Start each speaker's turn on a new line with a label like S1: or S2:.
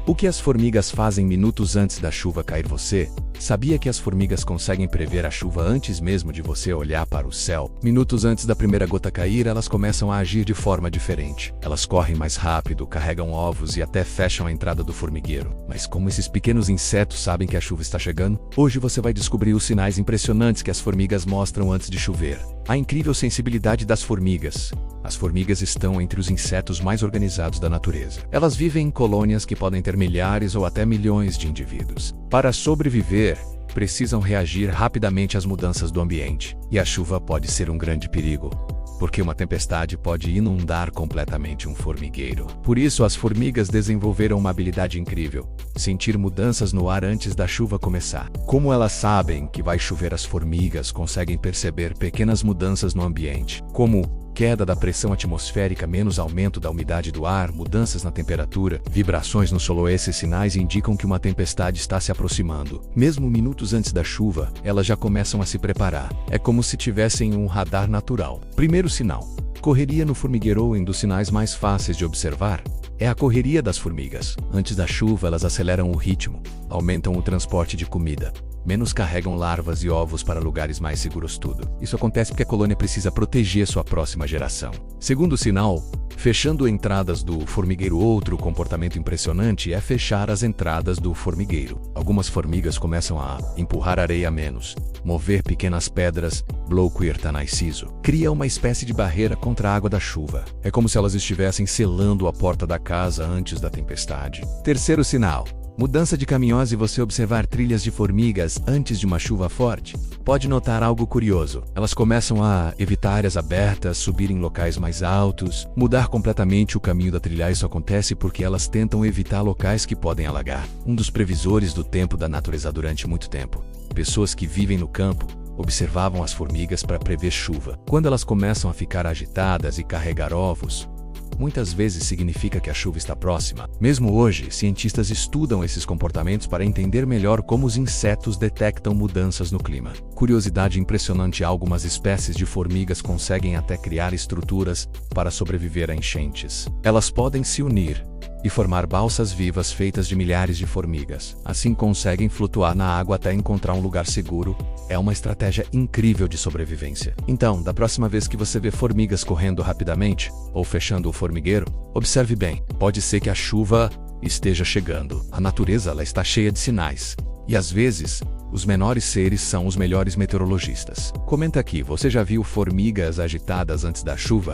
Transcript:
S1: O que as formigas fazem minutos antes da chuva cair? Você sabia que as formigas conseguem prever a chuva antes mesmo de você olhar para o céu? Minutos antes da primeira gota cair, elas começam a agir de forma diferente. Elas correm mais rápido, carregam ovos e até fecham a entrada do formigueiro. Mas como esses pequenos insetos sabem que a chuva está chegando? Hoje você vai descobrir os sinais impressionantes que as formigas mostram antes de chover. A incrível sensibilidade das formigas. As formigas estão entre os insetos mais organizados da natureza. Elas vivem em colônias que podem ter milhares ou até milhões de indivíduos. Para sobreviver, precisam reagir rapidamente às mudanças do ambiente. E a chuva pode ser um grande perigo, porque uma tempestade pode inundar completamente um formigueiro. Por isso, as formigas desenvolveram uma habilidade incrível: sentir mudanças no ar antes da chuva começar. Como elas sabem que vai chover, as formigas conseguem perceber pequenas mudanças no ambiente, como queda da pressão atmosférica, menos aumento da umidade do ar, mudanças na temperatura, vibrações no solo. Esses sinais indicam que uma tempestade está se aproximando. Mesmo minutos antes da chuva, elas já começam a se preparar. É como se tivessem um radar natural. Primeiro sinal: correria no formigueiro. Um dos sinais mais fáceis de observar é a correria das formigas. Antes da chuva, elas aceleram o ritmo, aumentam o transporte de comida, menos carregam larvas e ovos para lugares mais seguros. Tudo isso acontece porque a colônia precisa proteger sua próxima geração. Segundo sinal: fechando entradas do formigueiro. Outro comportamento impressionante é fechar as entradas do formigueiro. Algumas formigas começam a empurrar areia a menos, mover pequenas pedras. Bloquear Narciso cria uma espécie de barreira contra a água da chuva. É como se elas estivessem selando a porta da casa antes da tempestade. Terceiro sinal: mudança de caminhões. E você observar trilhas de formigas antes de uma chuva forte, pode notar algo curioso. Elas começam a evitar áreas abertas, subir em locais mais altos, mudar completamente o caminho da trilha. Isso acontece porque elas tentam evitar locais que podem alagar. Um dos previsores do tempo da natureza durante muito tempo. Pessoas que vivem no campo observavam as formigas para prever chuva. Quando elas começam a ficar agitadas e carregar ovos, muitas vezes significa que a chuva está próxima. Mesmo hoje, cientistas estudam esses comportamentos para entender melhor como os insetos detectam mudanças no clima. Curiosidade impressionante: algumas espécies de formigas conseguem até criar estruturas para sobreviver a enchentes. Elas podem se unir e formar balsas vivas feitas de milhares de formigas. Assim conseguem flutuar na água até encontrar um lugar seguro. É uma estratégia incrível de sobrevivência. Então, da próxima vez que você vê formigas correndo rapidamente ou fechando o formigueiro, observe bem. Pode ser que a chuva esteja chegando. A natureza, ela está cheia de sinais. E às vezes, os menores seres são os melhores meteorologistas. Comenta aqui: você já viu formigas agitadas antes da chuva?